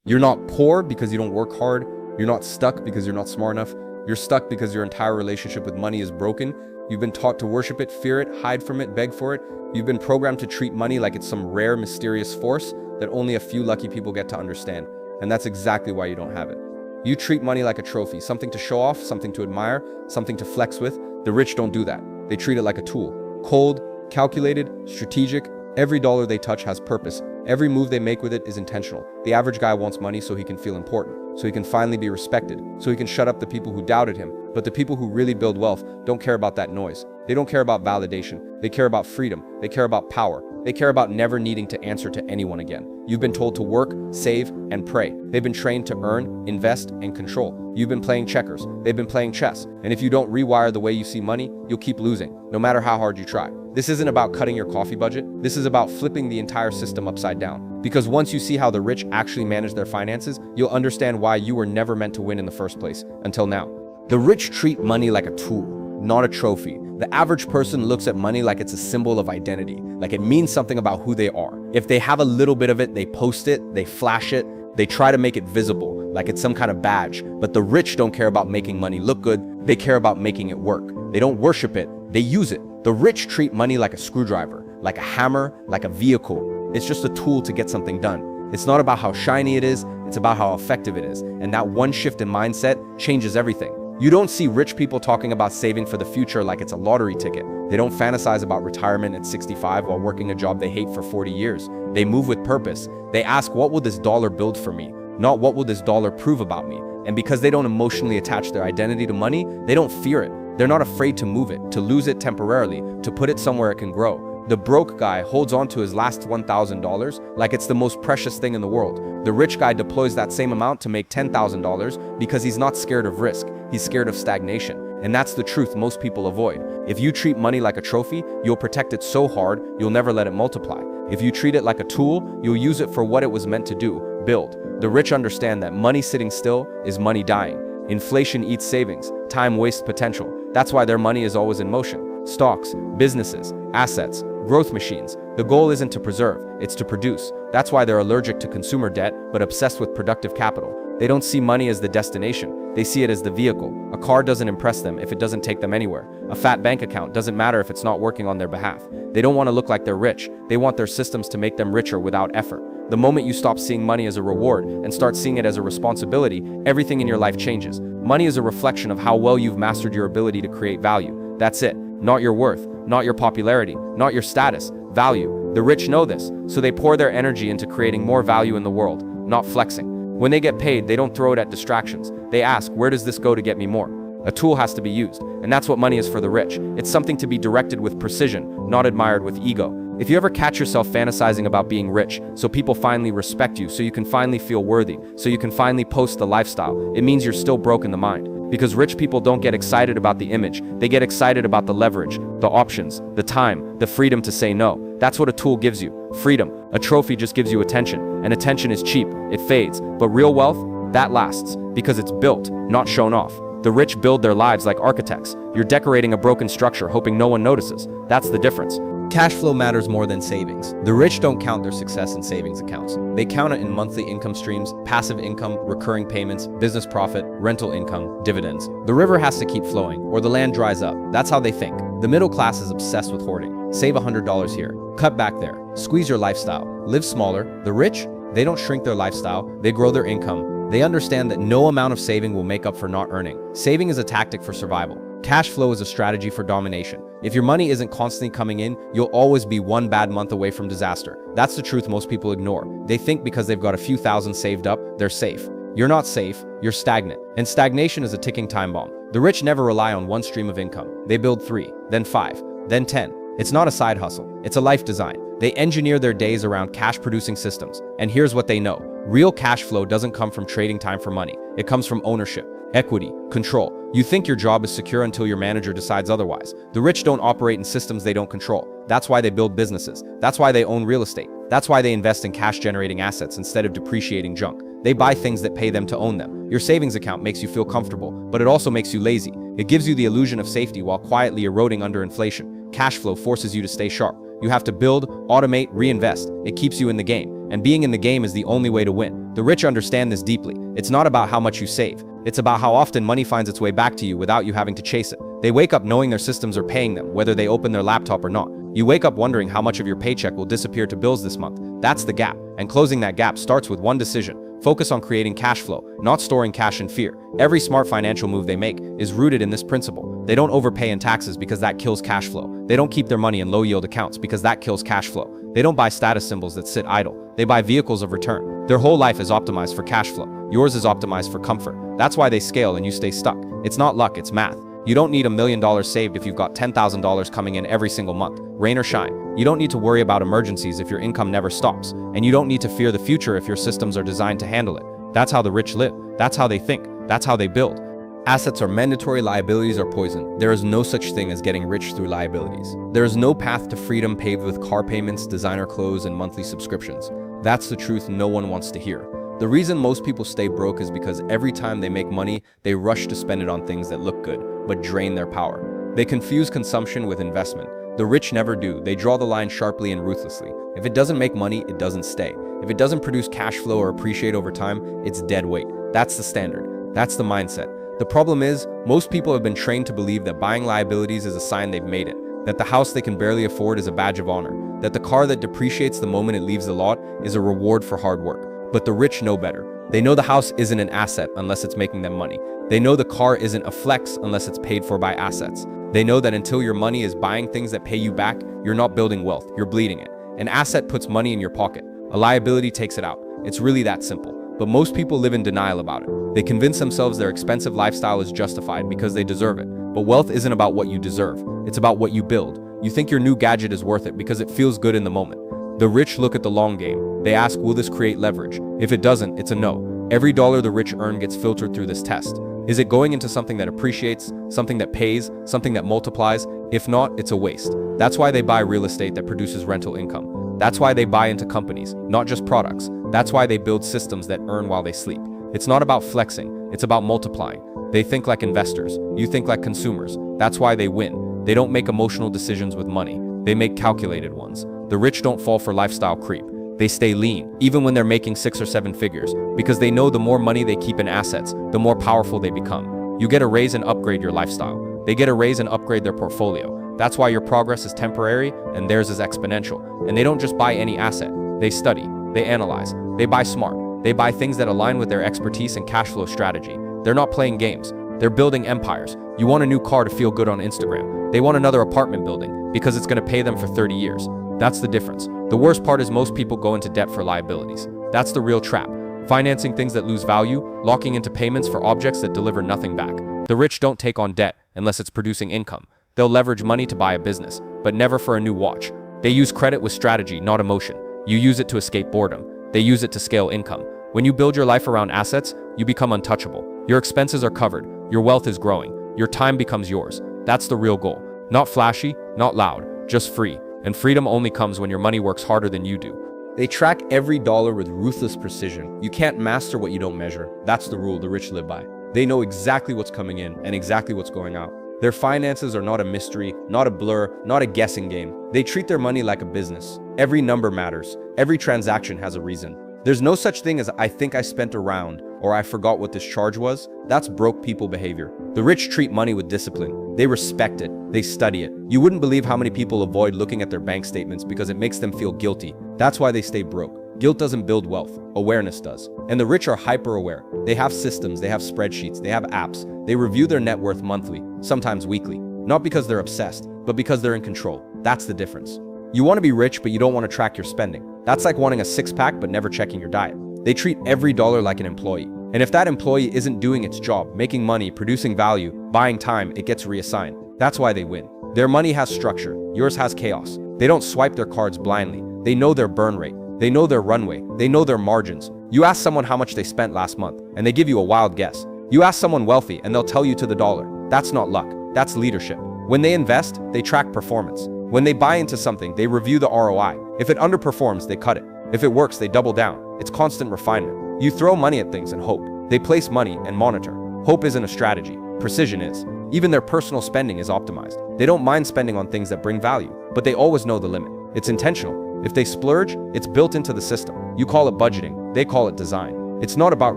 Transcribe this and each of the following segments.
You're not poor because you don't work hard. You're not stuck because you're not smart enough. You're stuck because your entire relationship with money is broken. You've been taught to worship it, fear it, hide from it, beg for it. You've been programmed to treat money like it's some rare, mysterious force that only a few lucky people get to understand. And that's exactly why you don't have it. You treat money like a trophy, something to show off, something to admire, something to flex with. The rich don't do that. They treat it like a tool. Cold, calculated, strategic. Every dollar they touch has purpose. Every move they make with it is intentional. The average guy wants money so he can feel important, so he can finally be respected, so he can shut up the people who doubted him. But the people who really build wealth don't care about that noise. They don't care about validation. They care about freedom. They care about power. They care about never needing to answer to anyone again. You've been told to work, save, and pray. They've been trained to earn, invest, and control. You've been playing checkers. They've been playing chess. And if you don't rewire the way you see money, you'll keep losing, no matter how hard you try. This isn't about cutting your coffee budget. This is about flipping the entire system upside down. Because once you see how the rich actually manage their finances, you'll understand why you were never meant to win in the first place, until now. The rich treat money like a tool, not a trophy. The average person looks at money like it's a symbol of identity, like it means something about who they are. If they have a little bit of it, they post it, they flash it, they try to make it visible, like it's some kind of badge. But the rich don't care about making money look good, they care about making it work. They don't worship it, they use it. The rich treat money like a screwdriver, like a hammer, like a vehicle. It's just a tool to get something done. It's not about how shiny it is, it's about how effective it is. And that one shift in mindset changes everything. You don't see rich people talking about saving for the future like it's a lottery ticket. They don't fantasize about retirement at 65 while working a job they hate for 40 years. They move with purpose. They ask, what will this dollar build for me? Not what will this dollar prove about me? And because they don't emotionally attach their identity to money, they don't fear it. They're not afraid to move it, to lose it temporarily, to put it somewhere it can grow. The broke guy holds on to his last $1,000 like it's the most precious thing in the world. The rich guy deploys that same amount to make $10,000 because he's not scared of risk, he's scared of stagnation. And that's the truth most people avoid. If you treat money like a trophy, you'll protect it so hard, you'll never let it multiply. If you treat it like a tool, you'll use it for what it was meant to do, build. The rich understand that money sitting still is money dying. Inflation eats savings, time wastes potential. That's why their money is always in motion. Stocks, businesses, assets, growth machines. The goal isn't to preserve, it's to produce. That's why they're allergic to consumer debt, but obsessed with productive capital. They don't see money as the destination, they see it as the vehicle. A car doesn't impress them if it doesn't take them anywhere. A fat bank account doesn't matter if it's not working on their behalf. They don't want to look like they're rich, they want their systems to make them richer without effort. The moment you stop seeing money as a reward and start seeing it as a responsibility, everything in your life changes. Money is a reflection of how well you've mastered your ability to create value. That's it. Not your worth, not your popularity, not your status, value. The rich know this, so they pour their energy into creating more value in the world, not flexing. When they get paid, they don't throw it at distractions. They ask, where does this go to get me more? A tool has to be used, and that's what money is for the rich. It's something to be directed with precision, not admired with ego. If you ever catch yourself fantasizing about being rich, so people finally respect you, so you can finally feel worthy, so you can finally post the lifestyle, it means you're still broke in the mind. Because rich people don't get excited about the image, they get excited about the leverage, the options, the time, the freedom to say no. That's what a tool gives you, freedom. A trophy just gives you attention, and attention is cheap, it fades. But real wealth, that lasts, because it's built, not shown off. The rich build their lives like architects. You're decorating a broken structure hoping no one notices. That's the difference. Cash flow matters more than savings. The rich don't count their success in savings accounts. They count it in monthly income streams, passive income, recurring payments, business profit, rental income, dividends. The river has to keep flowing, or the land dries up. That's how they think. The middle class is obsessed with hoarding. Save $100 here, cut back there, squeeze your lifestyle, live smaller. The rich, they don't shrink their lifestyle, they grow their income. They understand that no amount of saving will make up for not earning. Saving is a tactic for survival. Cash flow is a strategy for domination. If your money isn't constantly coming in, you'll always be one bad month away from disaster. That's the truth most people ignore. They think because they've got a few thousand saved up, they're safe. You're not safe, you're stagnant. And stagnation is a ticking time bomb. The rich never rely on one stream of income. They build 3, then 5, then 10. It's not a side hustle, it's a life design. They engineer their days around cash-producing systems. And here's what they know. Real cash flow doesn't come from trading time for money. It comes from ownership, equity, control. You think your job is secure until your manager decides otherwise. The rich don't operate in systems they don't control. That's why they build businesses. That's why they own real estate. That's why they invest in cash-generating assets instead of depreciating junk. They buy things that pay them to own them. Your savings account makes you feel comfortable, but it also makes you lazy. It gives you the illusion of safety while quietly eroding under inflation. Cash flow forces you to stay sharp. You have to build, automate, reinvest. It keeps you in the game. and being in the game is the only way to win. The rich understand this deeply. It's not about how much you save. It's about how often money finds its way back to you without you having to chase it. They wake up knowing their systems are paying them, whether they open their laptop or not. You wake up wondering how much of your paycheck will disappear to bills this month. That's the gap, and closing that gap starts with one decision. Focus on creating cash flow, not storing cash in fear. Every smart financial move they make is rooted in this principle. They don't overpay in taxes because that kills cash flow. They don't keep their money in low-yield accounts because that kills cash flow. They don't buy status symbols that sit idle. They buy vehicles of return. Their whole life is optimized for cash flow. Yours is optimized for comfort. That's why they scale and you stay stuck. It's not luck, it's math. You don't need $1 million saved if you've got $10,000 coming in every single month, rain or shine. You don't need to worry about emergencies if your income never stops. And you don't need to fear the future if your systems are designed to handle it. That's how the rich live. That's how they think. That's how they build. Assets are mandatory, liabilities are poison. There is no such thing as getting rich through liabilities. There is no path to freedom paved with car payments, designer clothes, and monthly subscriptions. That's the truth no one wants to hear. The reason most people stay broke is because every time they make money, they rush to spend it on things that look good, but drain their power. They confuse consumption with investment. The rich never do. They draw the line sharply and ruthlessly. If it doesn't make money, it doesn't stay. If it doesn't produce cash flow or appreciate over time, it's dead weight. That's the standard. That's the mindset. The problem is, most people have been trained to believe that buying liabilities is a sign they've made it, that the house they can barely afford is a badge of honor, that the car that depreciates the moment it leaves the lot is a reward for hard work. But the rich know better. They know the house isn't an asset unless it's making them money. They know the car isn't a flex unless it's paid for by assets. They know that until your money is buying things that pay you back, you're not building wealth, you're bleeding it. An asset puts money in your pocket. A liability takes it out. It's really that simple. But most people live in denial about it. They convince themselves their expensive lifestyle is justified because they deserve it. But wealth isn't about what you deserve. It's about what you build. You think your new gadget is worth it because it feels good in the moment. The rich look at the long game. They ask, will this create leverage? If it doesn't, it's a no. Every dollar the rich earn gets filtered through this test. Is it going into something that appreciates, something that pays, something that multiplies? If not, it's a waste. That's why they buy real estate that produces rental income. That's why they buy into companies, not just products. That's why they build systems that earn while they sleep. It's not about flexing, it's about multiplying. They think like investors, you think like consumers. That's why they win. They don't make emotional decisions with money. They make calculated ones. The rich don't fall for lifestyle creep. They stay lean, even when they're making 6 or 7 figures, because they know the more money they keep in assets, the more powerful they become. You get a raise and upgrade your lifestyle. They get a raise and upgrade their portfolio. That's why your progress is temporary and theirs is exponential. And they don't just buy any asset. They study, they analyze, they buy smart. They buy things that align with their expertise and cash flow strategy. They're not playing games. They're building empires. You want a new car to feel good on Instagram. They want another apartment building because it's going to pay them for 30 years. That's the difference. The worst part is most people go into debt for liabilities. That's the real trap. Financing things that lose value, locking into payments for objects that deliver nothing back. The rich don't take on debt unless it's producing income. They'll leverage money to buy a business, but never for a new watch. They use credit with strategy, not emotion. You use it to escape boredom. They use it to scale income. When you build your life around assets, you become untouchable. Your expenses are covered. Your wealth is growing. Your time becomes yours. That's the real goal. Not flashy, not loud, just free. And freedom only comes when your money works harder than you do. They track every dollar with ruthless precision. You can't master what you don't measure. That's the rule the rich live by. They know exactly what's coming in and exactly what's going out. Their finances are not a mystery, not a blur, not a guessing game. They treat their money like a business. Every number matters. Every transaction has a reason. There's no such thing as I think I spent around or I forgot what this charge was. That's broke people behavior. The rich treat money with discipline. They respect it. They study it. You wouldn't believe how many people avoid looking at their bank statements because it makes them feel guilty. That's why they stay broke. Guilt doesn't build wealth. Awareness does. And the rich are hyper aware. They have systems, they have spreadsheets, they have apps. They review their net worth monthly, sometimes weekly. Not because they're obsessed, but because they're in control. That's the difference. You want to be rich, but you don't want to track your spending. That's like wanting a six-pack but never checking your diet. They treat every dollar like an employee. And if that employee isn't doing its job, making money, producing value, buying time, it gets reassigned. That's why they win. Their money has structure. Yours has chaos. They don't swipe their cards blindly. They know their burn rate. They know their runway. They know their margins. You ask someone how much they spent last month, and they give you a wild guess. You ask someone wealthy, and they'll tell you to the dollar. That's not luck. That's leadership. When they invest, they track performance. When they buy into something, they review the ROI. If it underperforms, they cut it. If it works, they double down. It's constant refinement. You throw money at things and hope. They place money and monitor. Hope isn't a strategy. Precision is. Even their personal spending is optimized. They don't mind spending on things that bring value, but they always know the limit. It's intentional. If they splurge, it's built into the system. You call it budgeting, they call it design. It's not about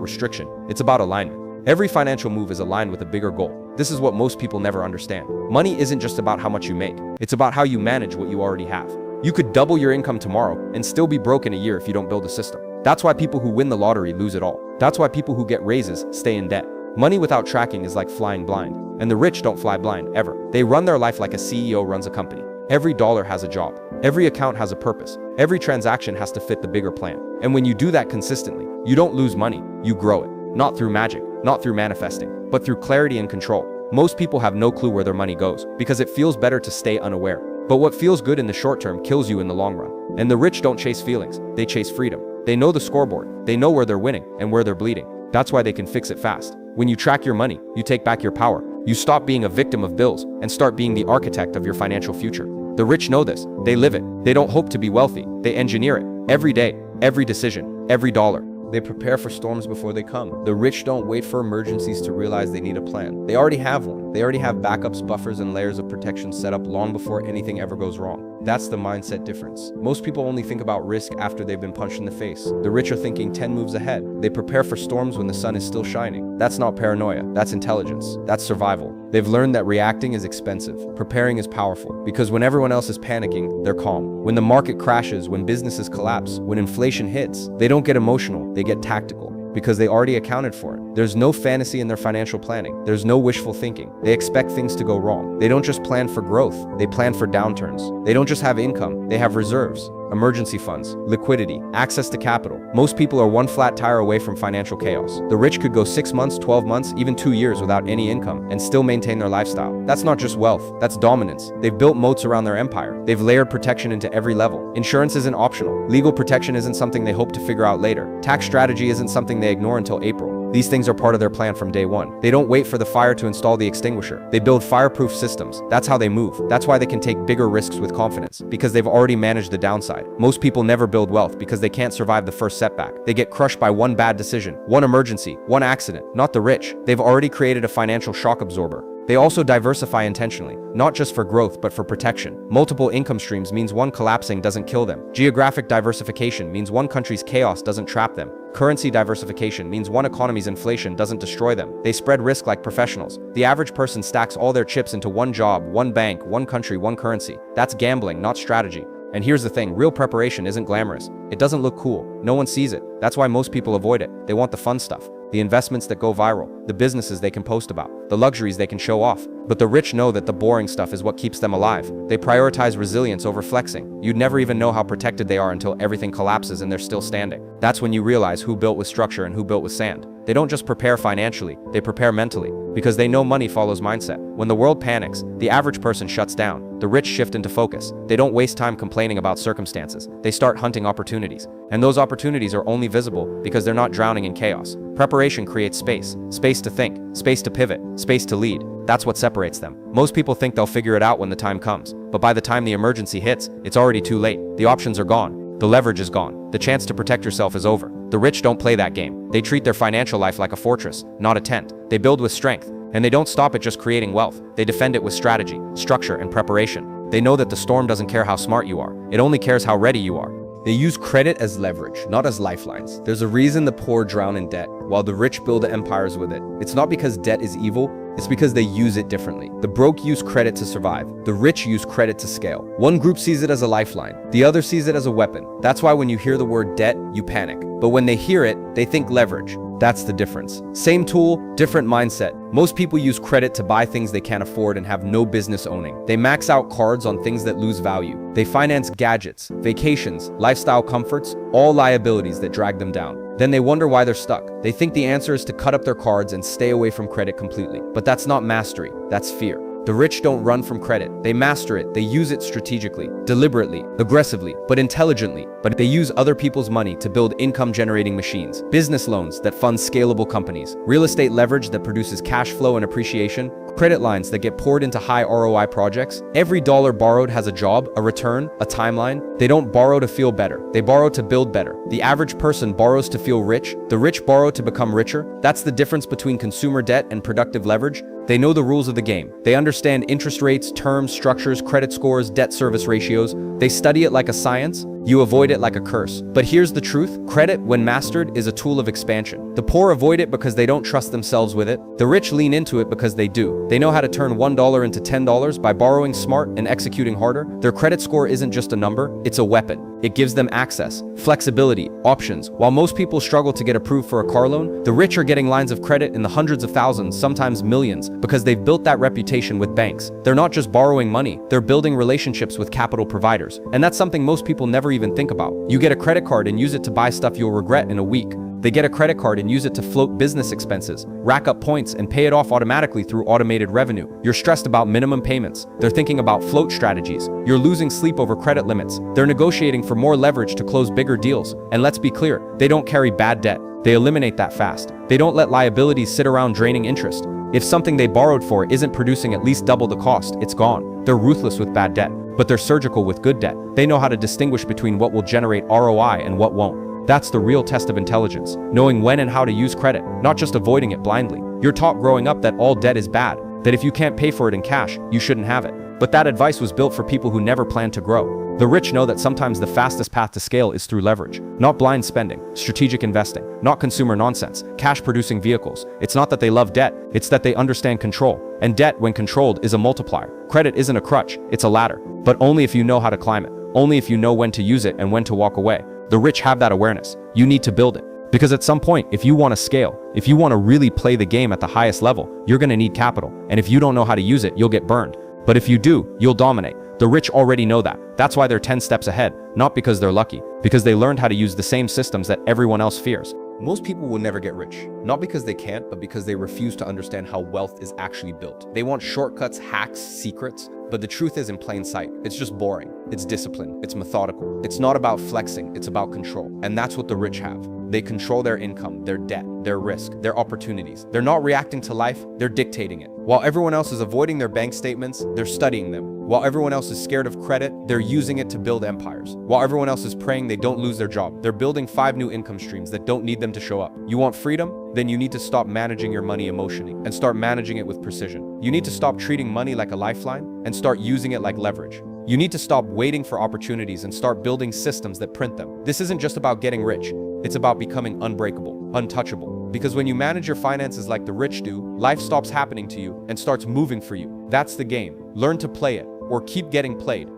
restriction, it's about alignment. Every financial move is aligned with a bigger goal. This is what most people never understand. Money isn't just about how much you make, it's about how you manage what you already have. You could double your income tomorrow and still be broke in a year if you don't build a system. That's why people who win the lottery lose it all. That's why people who get raises stay in debt. Money without tracking is like flying blind, and the rich don't fly blind, ever. They run their life like a CEO runs a company. Every dollar has a job. Every account has a purpose. Every transaction has to fit the bigger plan. And when you do that consistently, you don't lose money, you grow it. Not through magic, not through manifesting, but through clarity and control. Most people have no clue where their money goes, because it feels better to stay unaware. But what feels good in the short term kills you in the long run. And the rich don't chase feelings, they chase freedom. They know the scoreboard, they know where they're winning and where they're bleeding. That's why they can fix it fast. When you track your money, you take back your power. You stop being a victim of bills and start being the architect of your financial future. The rich know this, they live it. They don't hope to be wealthy, they engineer it. Every day, every decision, every dollar. They prepare for storms before they come. The rich don't wait for emergencies to realize they need a plan. They already have one. They already have backups, buffers, and layers of protection set up long before anything ever goes wrong. That's the mindset difference. Most people only think about risk after they've been punched in the face. The rich are thinking 10 moves ahead. They prepare for storms when the sun is still shining. That's not paranoia, that's intelligence, that's survival. They've learned that reacting is expensive, preparing is powerful, because when everyone else is panicking, they're calm. When the market crashes, when businesses collapse, when inflation hits, they don't get emotional, they get tactical. Because they already accounted for it. There's no fantasy in their financial planning. There's no wishful thinking. They expect things to go wrong. They don't just plan for growth, they plan for downturns. They don't just have income, they have reserves, emergency funds, liquidity, access to capital. Most people are one flat tire away from financial chaos. The rich could go 6 months, 12 months, even 2 years without any income and still maintain their lifestyle. That's not just wealth, that's dominance. They've built moats around their empire. They've layered protection into every level. Insurance isn't optional. Legal protection isn't something they hope to figure out later. Tax strategy isn't something they ignore until April. These things are part of their plan from day one. They don't wait for the fire to install the extinguisher. They build fireproof systems. That's how they move. That's why they can take bigger risks with confidence, because they've already managed the downside. Most people never build wealth because they can't survive the first setback. They get crushed by one bad decision, one emergency, one accident. Not the rich. They've already created a financial shock absorber. They also diversify intentionally, not just for growth but for protection. Multiple income streams means one collapsing doesn't kill them. Geographic diversification means one country's chaos doesn't trap them. Currency diversification means one economy's inflation doesn't destroy them. They spread risk like professionals. The average person stacks all their chips into one job, one bank, one country, one currency. That's gambling, not strategy. And here's the thing, real preparation isn't glamorous. It doesn't look cool. No one sees it. That's why most people avoid it. They want the fun stuff. The investments that go viral, the businesses they can post about, the luxuries they can show off. But the rich know that the boring stuff is what keeps them alive. They prioritize resilience over flexing. You'd never even know how protected they are until everything collapses and they're still standing. That's when you realize who built with structure and who built with sand. They don't just prepare financially, they prepare mentally, because they know money follows mindset. When the world panics, the average person shuts down. The rich shift into focus. They don't waste time complaining about circumstances. They start hunting opportunities. And those opportunities are only visible because they're not drowning in chaos. Preparation creates space. Space to think, space to pivot, space to lead. That's what separates them. Most people think they'll figure it out when the time comes. But by the time the emergency hits, it's already too late. The options are gone. The leverage is gone. The chance to protect yourself is over. The rich don't play that game. They treat their financial life like a fortress, not a tent. They build with strength. And they don't stop at just creating wealth. They defend it with strategy, structure, and preparation. They know that the storm doesn't care how smart you are. It only cares how ready you are. They use credit as leverage, not as lifelines. There's a reason the poor drown in debt, while the rich build empires with it. It's not because debt is evil, it's because they use it differently. The broke use credit to survive. The rich use credit to scale. One group sees it as a lifeline. The other sees it as a weapon. That's why when you hear the word debt, you panic. But when they hear it, they think leverage. That's the difference. Same tool, different mindset. Most people use credit to buy things they can't afford and have no business owning. They max out cards on things that lose value. They finance gadgets, vacations, lifestyle comforts, all liabilities that drag them down. Then they wonder why they're stuck. They think the answer is to cut up their cards and stay away from credit completely. But that's not mastery, that's fear. The rich don't run from credit. They master it. They use it strategically, deliberately, aggressively, but intelligently. But they use other people's money to build income-generating machines, business loans that fund scalable companies, real estate leverage that produces cash flow and appreciation, credit lines that get poured into high ROI projects. Every dollar borrowed has a job, a return, a timeline. They don't borrow to feel better. They borrow to build better. The average person borrows to feel rich. The rich borrow to become richer. That's the difference between consumer debt and productive leverage. They know the rules of the game. They understand interest rates, terms, structures, credit scores, debt service ratios. They study it like a science, You avoid it like a curse. But here's the truth. Credit, when mastered, is a tool of expansion. The poor avoid it because they don't trust themselves with it. The rich lean into it because they do. They know how to turn $1 into $10 by borrowing smart and executing harder. Their credit score isn't just a number, it's a weapon. It gives them access, flexibility, options. While most people struggle to get approved for a car loan, the rich are getting lines of credit in the hundreds of thousands, sometimes millions, because they've built that reputation with banks. They're not just borrowing money, they're building relationships with capital providers. And that's something most people never even think about. You get a credit card and use it to buy stuff you'll regret in a week. They get a credit card and use it to float business expenses, rack up points, and pay it off automatically through automated revenue. You're stressed about minimum payments. They're thinking about float strategies. You're losing sleep over credit limits. They're negotiating for more leverage to close bigger deals. And let's be clear, they don't carry bad debt. They eliminate that fast. They don't let liabilities sit around draining interest. If something they borrowed for isn't producing at least double the cost, it's gone. They're ruthless with bad debt, but they're surgical with good debt. They know how to distinguish between what will generate ROI and what won't. That's the real test of intelligence, knowing when and how to use credit, not just avoiding it blindly. You're taught growing up that all debt is bad, that if you can't pay for it in cash, you shouldn't have it. But that advice was built for people who never planned to grow. The rich know that sometimes the fastest path to scale is through leverage, not blind spending, strategic investing, not consumer nonsense, cash-producing vehicles. It's not that they love debt, it's that they understand control. And debt, when controlled, is a multiplier. Credit isn't a crutch, it's a ladder. But only if you know how to climb it, only if you know when to use it and when to walk away. The rich have that awareness. You need to build it. Because at some point, if you want to scale, if you want to really play the game at the highest level, you're going to need capital. And if you don't know how to use it, you'll get burned. But if you do, you'll dominate. The rich already know that. That's why they're 10 steps ahead, not because they're lucky, because they learned how to use the same systems that everyone else fears. Most people will never get rich, not because they can't, but because they refuse to understand how wealth is actually built. They want shortcuts, hacks, secrets, but the truth is in plain sight. It's just boring. It's disciplined. It's methodical. It's not about flexing. It's about control. And that's what the rich have. They control their income, their debt, their risk, their opportunities. They're not reacting to life, they're dictating it. While everyone else is avoiding their bank statements, they're studying them. While everyone else is scared of credit, they're using it to build empires. While everyone else is praying they don't lose their job, they're building 5 new income streams that don't need them to show up. You want freedom? Then you need to stop managing your money emotionally and start managing it with precision. You need to stop treating money like a lifeline and start using it like leverage. You need to stop waiting for opportunities and start building systems that print them. This isn't just about getting rich. It's about becoming unbreakable, untouchable. Because when you manage your finances like the rich do, life stops happening to you and starts moving for you. That's the game. Learn to play it, or keep getting played.